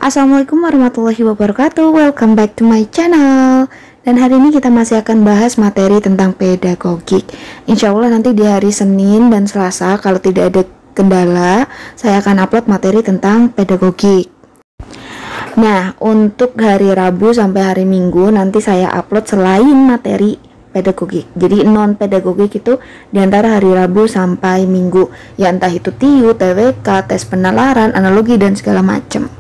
Assalamualaikum warahmatullahi wabarakatuh. Welcome back to my channel. Dan hari ini kita masih akan bahas materi tentang pedagogik. Insya Allah nanti di hari Senin dan Selasa, kalau tidak ada kendala, saya akan upload materi tentang pedagogik. Nah, untuk hari Rabu sampai hari Minggu nanti saya upload selain materi pedagogik. Jadi non pedagogik itu diantara hari Rabu sampai Minggu, ya entah itu TIU, TWK, tes penalaran, analogi dan segala macam.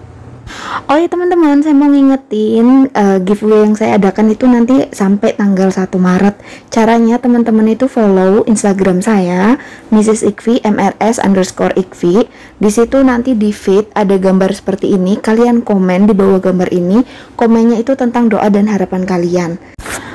Oh ya teman-teman, saya mau ngingetin giveaway yang saya adakan itu nanti sampai tanggal 1 Maret. Caranya teman-teman itu follow Instagram saya, Mrs. Ikvi, MRS_Ikvi. Di situ nanti di feed ada gambar seperti ini. Kalian komen di bawah gambar ini. Komennya itu tentang doa dan harapan kalian.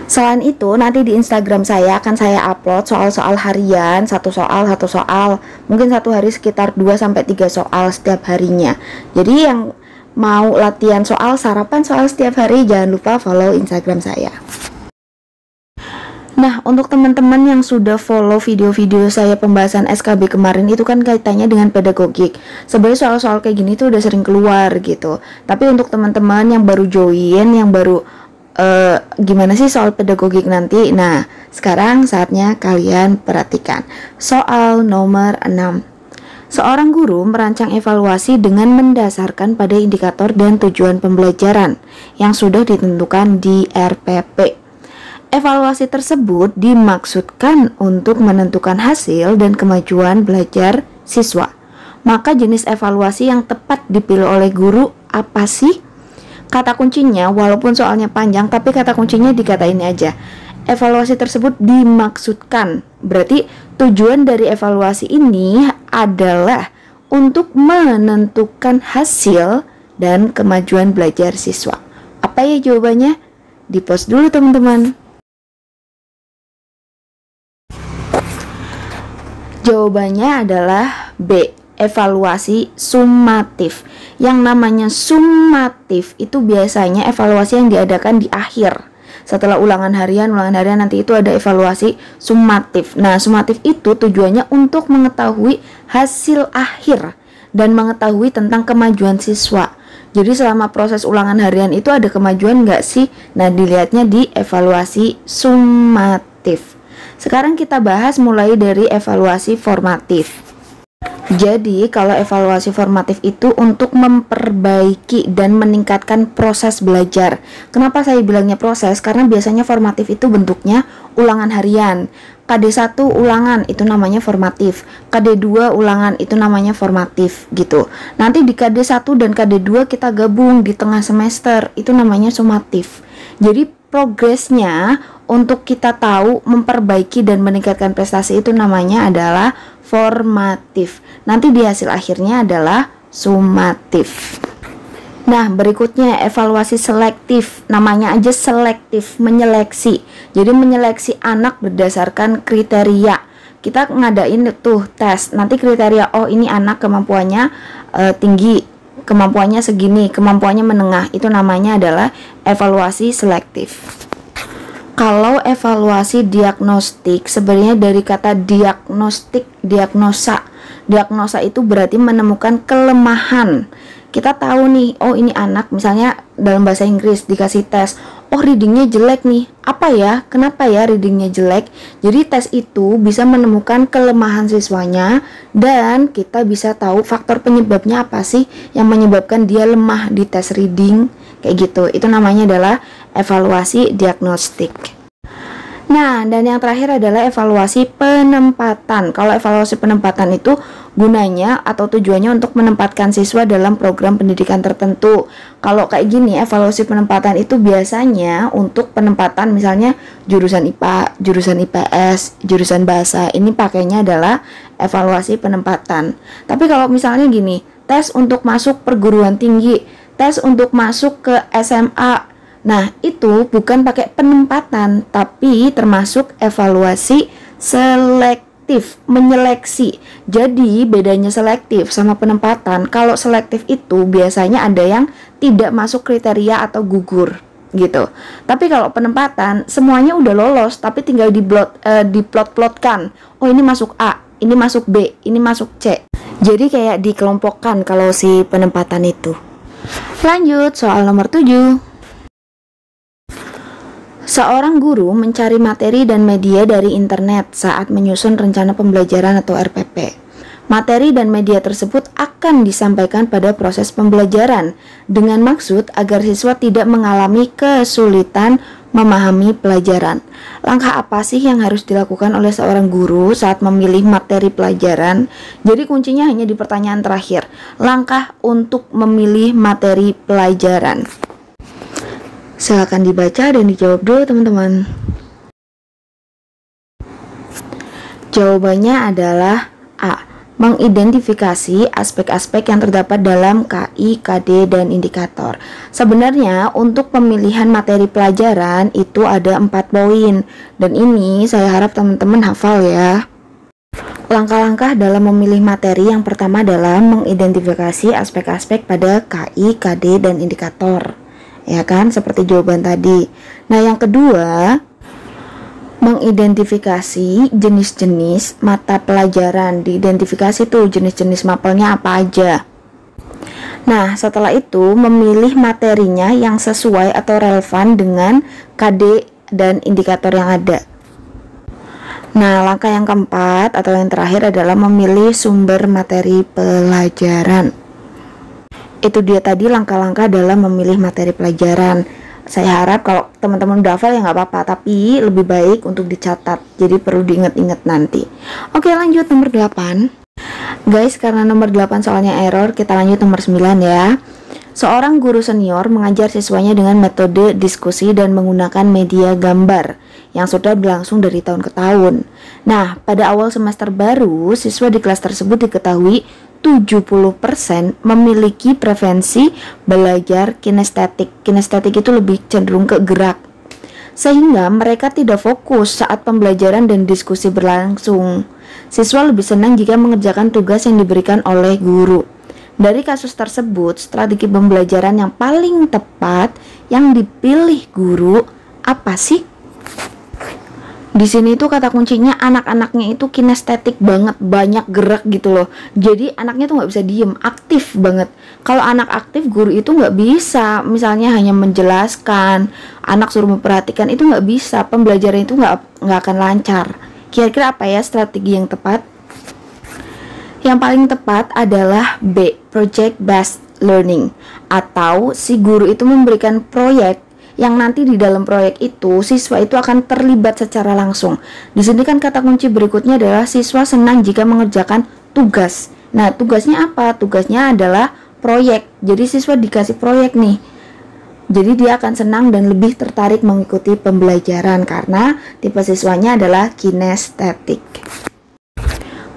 Selain itu, nanti di Instagram saya akan saya upload soal-soal harian, satu soal. Mungkin satu hari sekitar 2-3 soal setiap harinya. Jadi yang mau latihan soal, sarapan soal setiap hari, jangan lupa follow Instagram saya. Nah, untuk teman-teman yang sudah follow video-video saya pembahasan SKB kemarin, itu kan kaitannya dengan pedagogik. Sebenarnya soal-soal kayak gini tuh udah sering keluar gitu. Tapi untuk teman-teman yang baru join, yang baru gimana sih soal pedagogik nanti? Nah, sekarang saatnya kalian perhatikan. Soal nomor 6. Seorang guru merancang evaluasi dengan mendasarkan pada indikator dan tujuan pembelajaran yang sudah ditentukan di RPP. Evaluasi tersebut dimaksudkan untuk menentukan hasil dan kemajuan belajar siswa. Maka jenis evaluasi yang tepat dipilih oleh guru apa sih? Kata kuncinya, walaupun soalnya panjang, tapi kata kuncinya dikata ini aja. Evaluasi tersebut dimaksudkan. Berarti tujuan dari evaluasi ini adalah untuk menentukan hasil dan kemajuan belajar siswa. Apa ya jawabannya? Di post dulu teman-teman. Jawabannya adalah B. Evaluasi sumatif. Yang namanya sumatif itu biasanya evaluasi yang diadakan di akhir. Setelah ulangan harian nanti itu ada evaluasi sumatif. Nah, sumatif itu tujuannya untuk mengetahui hasil akhir dan mengetahui tentang kemajuan siswa. Jadi selama proses ulangan harian itu ada kemajuan nggak sih? Nah, dilihatnya di evaluasi sumatif. Sekarang kita bahas mulai dari evaluasi formatif. Jadi kalau evaluasi formatif itu untuk memperbaiki dan meningkatkan proses belajar. Kenapa saya bilangnya proses? Karena biasanya formatif itu bentuknya ulangan harian. KD1 ulangan itu namanya formatif, KD2 ulangan itu namanya formatif gitu. Nanti di KD1 dan KD2 kita gabung di tengah semester, itu namanya sumatif. Jadi progresnya untuk kita tahu memperbaiki dan meningkatkan prestasi itu namanya adalah formatif. Nanti di hasil akhirnya adalah sumatif. Nah, berikutnya evaluasi selektif. Namanya aja selektif, menyeleksi. Jadi menyeleksi anak berdasarkan kriteria. Kita ngadain tuh tes. Nanti kriteria, oh ini anak kemampuannya tinggi, kemampuannya segini, kemampuannya menengah. Itu namanya adalah evaluasi selektif. Kalau evaluasi diagnostik, sebenarnya dari kata diagnostik, diagnosa. Diagnosa itu berarti menemukan kelemahan. Kita tahu nih, oh ini anak misalnya dalam bahasa Inggris dikasih tes, oh readingnya jelek nih. Apa ya? Kenapa ya readingnya jelek? Jadi tes itu bisa menemukan kelemahan siswanya dan kita bisa tahu faktor penyebabnya apa sih yang menyebabkan dia lemah di tes reading. Kayak gitu, itu namanya adalah evaluasi diagnostik. Nah, dan yang terakhir adalah evaluasi penempatan. Kalau evaluasi penempatan itu gunanya atau tujuannya untuk menempatkan siswa dalam program pendidikan tertentu. Kalau kayak gini, evaluasi penempatan itu biasanya untuk penempatan misalnya jurusan IPA, jurusan IPS, jurusan bahasa. Ini pakainya adalah evaluasi penempatan. Tapi kalau misalnya gini, tes untuk masuk perguruan tinggi, tes untuk masuk ke SMA. Nah, itu bukan pakai penempatan, tapi termasuk evaluasi selektif, menyeleksi. Jadi, bedanya selektif sama penempatan. Kalau selektif itu biasanya ada yang tidak masuk kriteria atau gugur gitu. Tapi kalau penempatan semuanya udah lolos, tapi tinggal diplot-plotkan. Oh, ini masuk A, ini masuk B, ini masuk C. Jadi kayak dikelompokkan kalau si penempatan itu. Lanjut, soal nomor 7. Seorang guru mencari materi dan media dari internet saat menyusun rencana pembelajaran atau RPP. Materi dan media tersebut akan disampaikan pada proses pembelajaran dengan maksud agar siswa tidak mengalami kesulitan memahami pelajaran. Langkah apa sih yang harus dilakukan oleh seorang guru saat memilih materi pelajaran? Jadi kuncinya hanya di pertanyaan terakhir. Langkah untuk memilih materi pelajaran. Silakan dibaca dan dijawab dulu teman-teman. Jawabannya adalah A. Mengidentifikasi aspek-aspek yang terdapat dalam KI, KD, dan indikator. Sebenarnya untuk pemilihan materi pelajaran itu ada 4 poin. Dan ini saya harap teman-teman hafal ya. Langkah-langkah dalam memilih materi yang pertama adalah mengidentifikasi aspek-aspek pada KI, KD, dan indikator. Ya kan, seperti jawaban tadi. Nah, yang kedua, mengidentifikasi jenis-jenis mata pelajaran. Diidentifikasi tuh jenis-jenis mapelnya apa aja. Nah, setelah itu memilih materinya yang sesuai atau relevan dengan KD dan indikator yang ada. Nah, langkah yang keempat atau yang terakhir adalah memilih sumber materi pelajaran. Itu dia tadi langkah-langkah dalam memilih materi pelajaran. Saya harap kalau teman-teman udah hafal ya nggak apa-apa, tapi lebih baik untuk dicatat, jadi perlu diingat-ingat nanti. Oke, lanjut nomor 8. Guys, karena nomor 8 soalnya error, kita lanjut nomor 9 ya. Seorang guru senior mengajar siswanya dengan metode diskusi dan menggunakan media gambar yang sudah berlangsung dari tahun ke tahun. Nah, pada awal semester baru, siswa di kelas tersebut diketahui 70% memiliki preferensi belajar kinestetik. Kinestetik itu lebih cenderung ke gerak. Sehingga mereka tidak fokus saat pembelajaran dan diskusi berlangsung. Siswa lebih senang jika mengerjakan tugas yang diberikan oleh guru. Dari kasus tersebut, strategi pembelajaran yang paling tepat yang dipilih guru apa sih? Di sini tuh kata kuncinya anak-anaknya itu kinestetik banget, banyak gerak gitu loh. Jadi anaknya tuh nggak bisa diem, aktif banget. Kalau anak aktif, guru itu nggak bisa. Misalnya hanya menjelaskan, anak suruh memperhatikan, itu nggak bisa. Pembelajaran itu nggak akan lancar. Kira-kira apa ya strategi yang tepat? Yang paling tepat adalah B, project based learning, atau si guru itu memberikan proyek yang nanti di dalam proyek itu siswa itu akan terlibat secara langsung. Di sini kan kata kunci berikutnya adalah siswa senang jika mengerjakan tugas. Nah, tugasnya apa? Tugasnya adalah proyek. Jadi siswa dikasih proyek nih. Jadi dia akan senang dan lebih tertarik mengikuti pembelajaran karena tipe siswanya adalah kinestetik.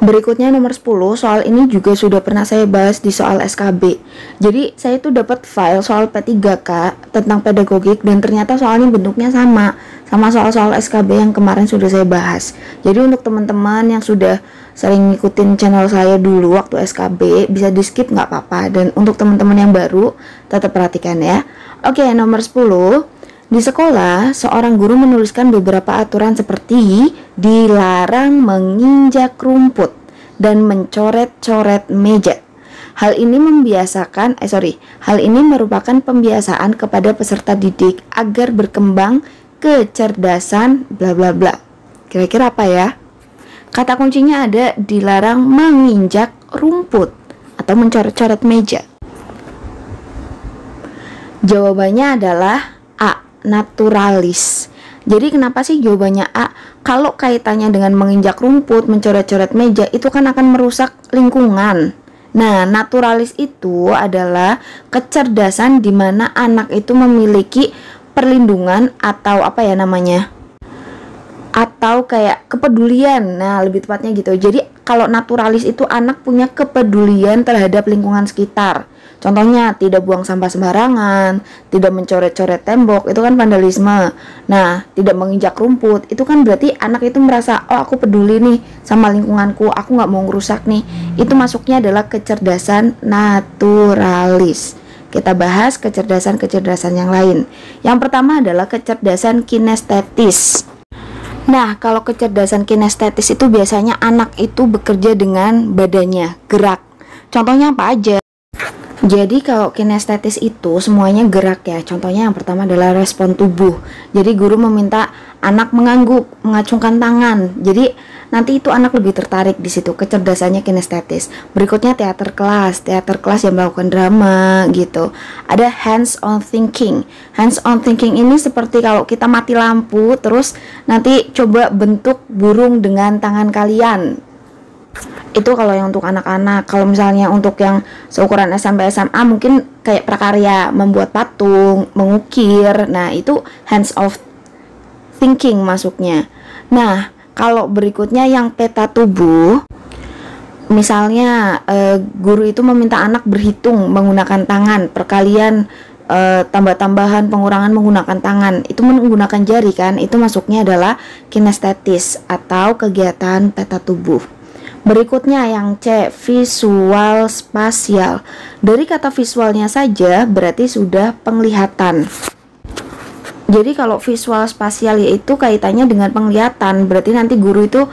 Berikutnya nomor 10, soal ini juga sudah pernah saya bahas di soal SKB. Jadi saya itu dapat file soal P3K tentang pedagogik dan ternyata soalnya bentuknya sama soal-soal SKB yang kemarin sudah saya bahas. Jadi untuk teman-teman yang sudah sering ngikutin channel saya dulu waktu SKB bisa di skip nggak apa-apa, dan untuk teman-teman yang baru tetap perhatikan ya. Oke, nomor 10. Di sekolah, seorang guru menuliskan beberapa aturan seperti dilarang menginjak rumput dan mencoret-coret meja. Hal ini merupakan pembiasaan kepada peserta didik agar berkembang kecerdasan bla bla bla. Kira-kira apa ya? Kata kuncinya ada dilarang menginjak rumput atau mencoret-coret meja. Jawabannya adalah A, naturalis. Jadi kenapa sih jawabannya A? Kalau kaitannya dengan menginjak rumput, mencoret-coret meja, itu kan akan merusak lingkungan. Nah, naturalis itu adalah kecerdasan di mana anak itu memiliki perlindungan atau apa ya namanya? Atau kayak kepedulian. Nah, lebih tepatnya gitu. Jadi kalau naturalis itu anak punya kepedulian terhadap lingkungan sekitar. Contohnya tidak buang sampah sembarangan, tidak mencoret-coret tembok, itu kan vandalisme. Nah, tidak menginjak rumput, itu kan berarti anak itu merasa, oh aku peduli nih sama lingkunganku, aku nggak mau ngerusak nih. Itu masuknya adalah kecerdasan naturalis. Kita bahas kecerdasan-kecerdasan yang lain. Yang pertama adalah kecerdasan kinestetis. Nah, kalau kecerdasan kinestetis itu biasanya anak itu bekerja dengan badannya, gerak. Contohnya apa aja? Jadi kalau kinestetis itu semuanya gerak ya. Contohnya yang pertama adalah respon tubuh. Jadi guru meminta anak mengangguk, mengacungkan tangan. Jadi nanti itu anak lebih tertarik di situ, kecerdasannya kinestetis. Berikutnya teater kelas yang melakukan drama gitu. Ada hands on thinking. Hands on thinking ini seperti kalau kita mati lampu terus nanti coba bentuk burung dengan tangan kalian. Itu kalau yang untuk anak-anak. Kalau misalnya untuk yang seukuran SMP SMA mungkin kayak prakarya, membuat patung, mengukir. Nah itu hands of thinking masuknya. Nah kalau berikutnya yang peta tubuh, misalnya guru itu meminta anak berhitung menggunakan tangan, perkalian, tambah-tambahan, pengurangan menggunakan tangan, itu menggunakan jari kan, itu masuknya adalah kinestetis atau kegiatan peta tubuh. Berikutnya yang C, visual spasial. Dari kata visualnya saja berarti sudah penglihatan. Jadi kalau visual spasial yaitu kaitannya dengan penglihatan, berarti nanti guru itu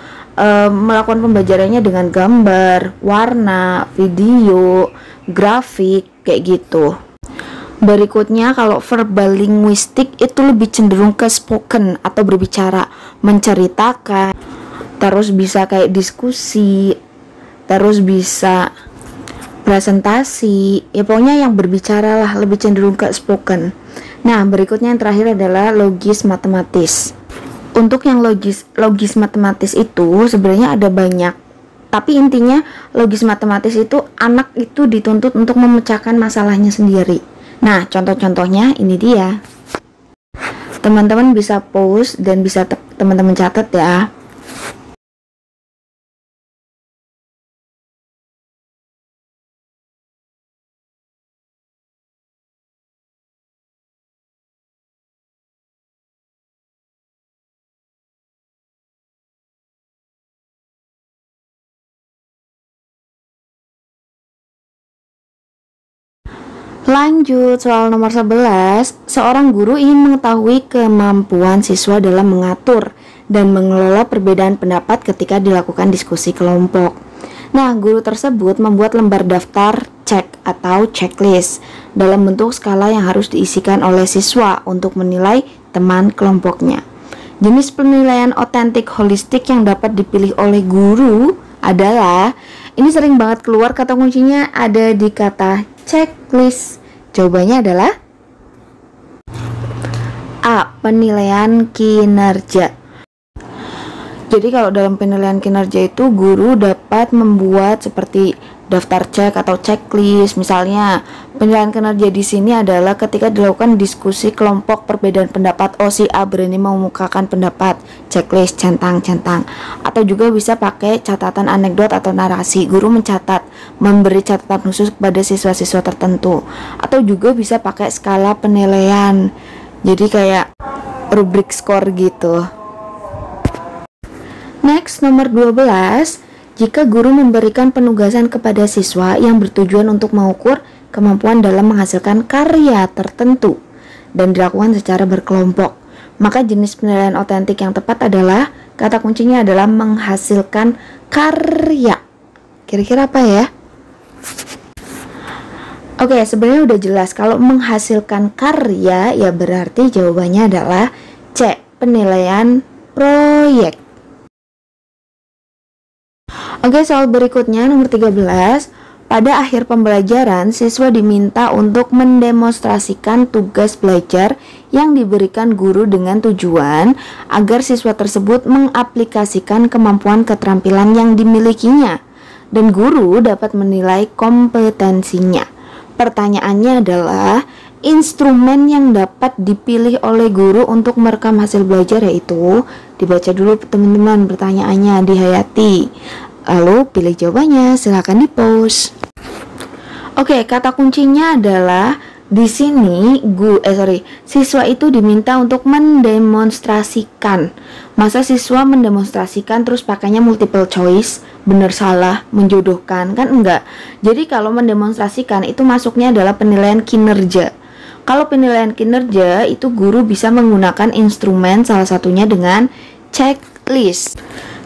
melakukan pembelajarannya dengan gambar, warna, video, grafik, kayak gitu. Berikutnya kalau verbal linguistik itu lebih cenderung ke spoken atau berbicara, menceritakan, terus bisa kayak diskusi, terus bisa presentasi, ya pokoknya yang berbicara lah, lebih cenderung ke spoken. Nah berikutnya yang terakhir adalah logis matematis. Untuk yang logis matematis itu sebenarnya ada banyak, tapi intinya logis matematis itu anak itu dituntut untuk memecahkan masalahnya sendiri. Nah contoh-contohnya ini dia. Teman-teman bisa pause dan bisa teman-teman catat ya. Lanjut, soal nomor 11. Seorang guru ingin mengetahui kemampuan siswa dalam mengatur dan mengelola perbedaan pendapat ketika dilakukan diskusi kelompok. Nah, guru tersebut membuat lembar daftar cek atau checklist dalam bentuk skala yang harus diisikan oleh siswa untuk menilai teman kelompoknya. Jenis penilaian otentik holistik yang dapat dipilih oleh guru adalah, ini sering banget keluar kata kuncinya ada di kata checklist. Jawabannya adalah A. Penilaian kinerja. Jadi kalau dalam penilaian kinerja itu guru dapat membuat seperti daftar cek atau checklist. Misalnya penilaian kinerja di sini adalah ketika dilakukan diskusi kelompok perbedaan pendapat, si A berani mengemukakan pendapat, checklist centang-centang. Atau juga bisa pakai catatan anekdot atau narasi. Guru mencatat, memberi catatan khusus kepada siswa-siswa tertentu. Atau juga bisa pakai skala penilaian. Jadi kayak rubrik skor gitu. Next, nomor 12. Jika guru memberikan penugasan kepada siswa yang bertujuan untuk mengukur kemampuan dalam menghasilkan karya tertentu dan dilakukan secara berkelompok, maka jenis penilaian otentik yang tepat adalah, kata kuncinya adalah menghasilkan karya. Kira-kira apa ya? Oke, sebenarnya udah jelas. Kalau menghasilkan karya ya berarti jawabannya adalah C. Penilaian proyek. Oke, soal berikutnya nomor 13. Pada akhir pembelajaran, siswa diminta untuk mendemonstrasikan tugas belajar yang diberikan guru dengan tujuan agar siswa tersebut mengaplikasikan kemampuan keterampilan yang dimilikinya dan guru dapat menilai kompetensinya. Pertanyaannya adalah, instrumen yang dapat dipilih oleh guru untuk merekam hasil belajar yaitu, dibaca dulu teman-teman pertanyaannya, dihayati. Lalu pilih jawabannya, silahkan di-post. Oke, kata kuncinya adalah di sini siswa itu diminta untuk mendemonstrasikan. Masa siswa mendemonstrasikan terus pakainya multiple choice, benar salah, menjodohkan, kan enggak. Jadi kalau mendemonstrasikan itu masuknya adalah penilaian kinerja. Kalau penilaian kinerja itu guru bisa menggunakan instrumen, salah satunya dengan checklist.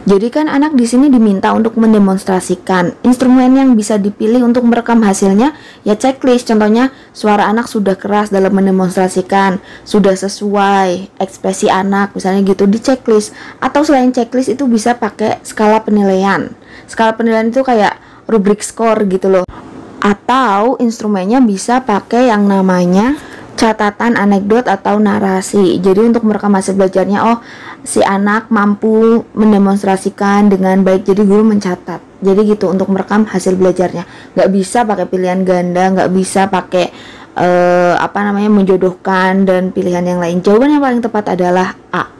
Jadi kan anak di sini diminta untuk mendemonstrasikan. Instrumen yang bisa dipilih untuk merekam hasilnya ya checklist. Contohnya suara anak sudah keras dalam mendemonstrasikan, sudah sesuai ekspresi anak, misalnya gitu di checklist. Atau selain checklist itu bisa pakai skala penilaian. Skala penilaian itu kayak rubrik skor gitu loh. Atau instrumennya bisa pakai yang namanya catatan anekdot atau narasi. Jadi untuk merekam hasil belajarnya, oh si anak mampu mendemonstrasikan dengan baik, jadi guru mencatat. Jadi gitu untuk merekam hasil belajarnya. Nggak bisa pakai pilihan ganda, nggak bisa pakai menjodohkan dan pilihan yang lain. Jawaban yang paling tepat adalah A.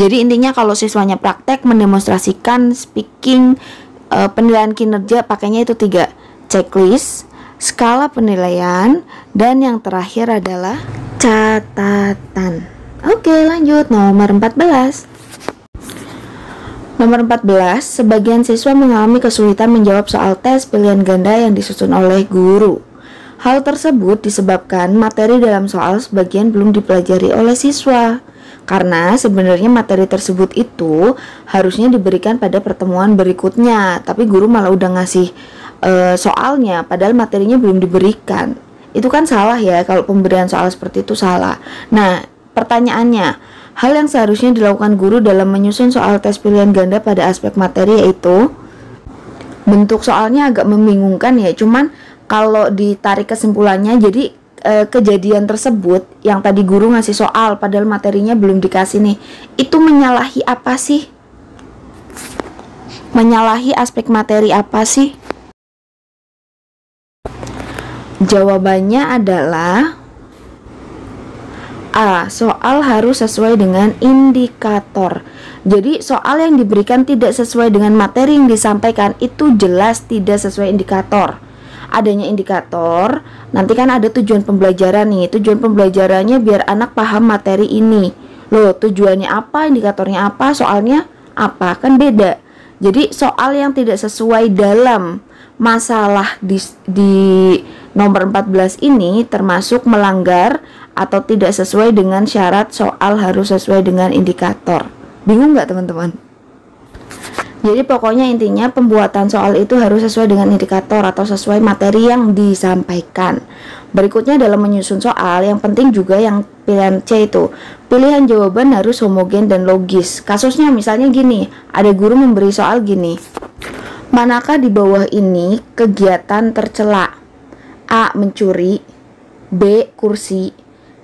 Jadi intinya kalau siswanya praktek mendemonstrasikan speaking, penilaian kinerja pakainya itu 3, checklist, skala penilaian, dan yang terakhir adalah catatan. Oke, lanjut nomor 14. Nomor 14, sebagian siswa mengalami kesulitan menjawab soal tes pilihan ganda yang disusun oleh guru. Hal tersebut disebabkan materi dalam soal sebagian belum dipelajari oleh siswa. Karena sebenarnya materi tersebut itu harusnya diberikan pada pertemuan berikutnya, tapi guru malah udah ngasih soalnya padahal materinya belum diberikan. Itu kan salah ya, kalau pemberian soal seperti itu salah. Nah, pertanyaannya, hal yang seharusnya dilakukan guru dalam menyusun soal tes pilihan ganda pada aspek materi yaitu, bentuk soalnya agak membingungkan ya, cuman kalau ditarik kesimpulannya, jadi kejadian tersebut yang tadi guru ngasih soal padahal materinya belum dikasih nih, itu menyalahi apa sih? Menyalahi aspek materi apa sih? Jawabannya adalah A. Soal harus sesuai dengan indikator. Jadi soal yang diberikan tidak sesuai dengan materi yang disampaikan itu jelas tidak sesuai indikator. Adanya indikator, nanti kan ada tujuan pembelajaran nih. Tujuan pembelajarannya biar anak paham materi ini. Loh, tujuannya apa, indikatornya apa, soalnya apa, kan beda. Jadi soal yang tidak sesuai dalam masalah di nomor 14 ini termasuk melanggar atau tidak sesuai dengan syarat soal harus sesuai dengan indikator. Bingung nggak teman-teman? Jadi pokoknya intinya pembuatan soal itu harus sesuai dengan indikator atau sesuai materi yang disampaikan. Berikutnya dalam menyusun soal, yang penting juga yang pilihan C itu, pilihan jawaban harus homogen dan logis. Kasusnya misalnya gini, ada guru memberi soal gini, manakah di bawah ini kegiatan tercela? A. Mencuri, B. Kursi,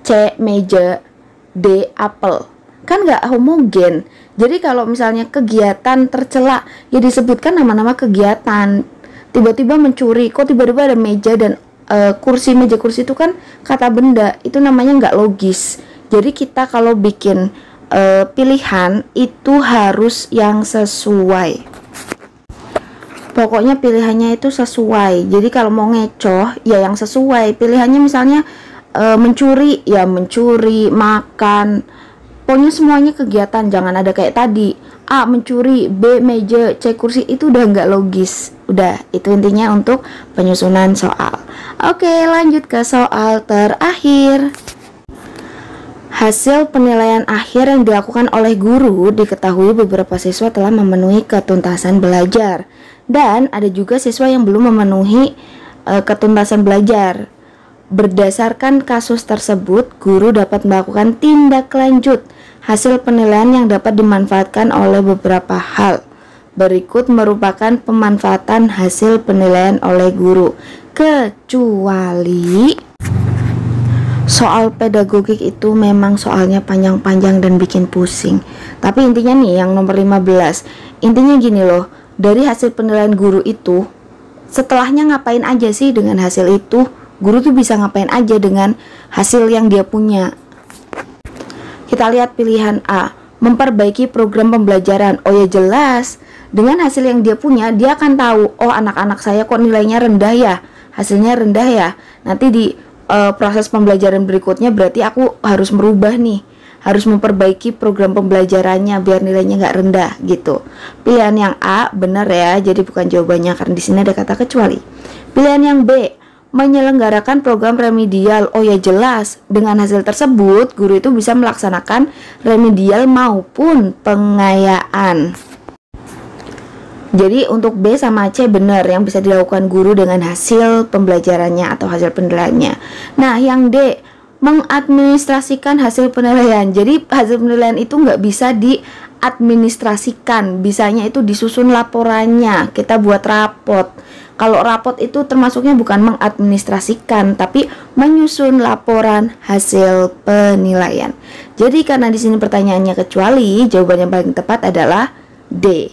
C. Meja, D. Apel. Kan nggak homogen. Jadi kalau misalnya kegiatan tercela, ya disebutkan nama-nama kegiatan. Tiba-tiba mencuri, kok tiba-tiba ada meja dan kursi, meja kursi itu kan kata benda, itu namanya nggak logis. Jadi kita kalau bikin pilihan itu harus yang sesuai. Pokoknya pilihannya itu sesuai. Jadi kalau mau ngecoh ya yang sesuai. Pilihannya misalnya mencuri, ya mencuri, makan. Pokoknya semuanya kegiatan, jangan ada kayak tadi A. Mencuri, B. Meja, C. Kursi, itu udah nggak logis. Udah, itu intinya untuk penyusunan soal. Oke, lanjut ke soal terakhir. Hasil penilaian akhir yang dilakukan oleh guru diketahui beberapa siswa telah memenuhi ketuntasan belajar. Dan ada juga siswa yang belum memenuhi ketuntasan belajar. Berdasarkan kasus tersebut, guru dapat melakukan tindak lanjut hasil penilaian yang dapat dimanfaatkan oleh beberapa hal. Berikut merupakan pemanfaatan hasil penilaian oleh guru. Kecuali soal pedagogik itu memang soalnya panjang-panjang dan bikin pusing. Tapi intinya nih yang nomor 15, intinya gini loh, dari hasil penilaian guru itu, setelahnya ngapain aja sih dengan hasil itu? Guru tuh bisa ngapain aja dengan hasil yang dia punya. Kita lihat pilihan A, memperbaiki program pembelajaran. Oh ya jelas, dengan hasil yang dia punya, dia akan tahu, oh anak-anak saya kok nilainya rendah ya, hasilnya rendah ya. Nanti di proses pembelajaran berikutnya berarti aku harus merubah nih, harus memperbaiki program pembelajarannya biar nilainya nggak rendah gitu. Pilihan yang A benar ya, jadi bukan jawabannya karena di sini ada kata kecuali. Pilihan yang B, menyelenggarakan program remedial. Oh ya jelas, dengan hasil tersebut guru itu bisa melaksanakan remedial maupun pengayaan. Jadi untuk B sama C benar yang bisa dilakukan guru dengan hasil pembelajarannya atau hasil penilaiannya. Nah yang D, mengadministrasikan hasil penilaian. Jadi hasil penilaian itu nggak bisa diadministrasikan, bisanya itu disusun laporannya, kita buat rapot. Kalau rapot itu termasuknya bukan mengadministrasikan, tapi menyusun laporan hasil penilaian. Jadi karena di sini pertanyaannya kecuali, jawaban yang paling tepat adalah D.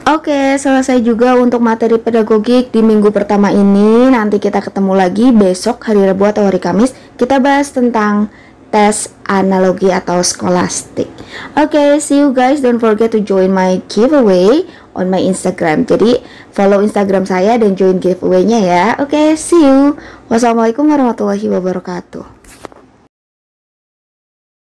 Oke, selesai juga untuk materi pedagogik di minggu pertama ini. Nanti kita ketemu lagi besok hari Rabu atau hari Kamis. Kita bahas tentang tes analogi atau skolastik. Oke, see you guys. Don't forget to join my giveaway on my Instagram. Jadi follow Instagram saya dan join giveaway-nya ya. Oke, see you. Wassalamualaikum warahmatullahi wabarakatuh.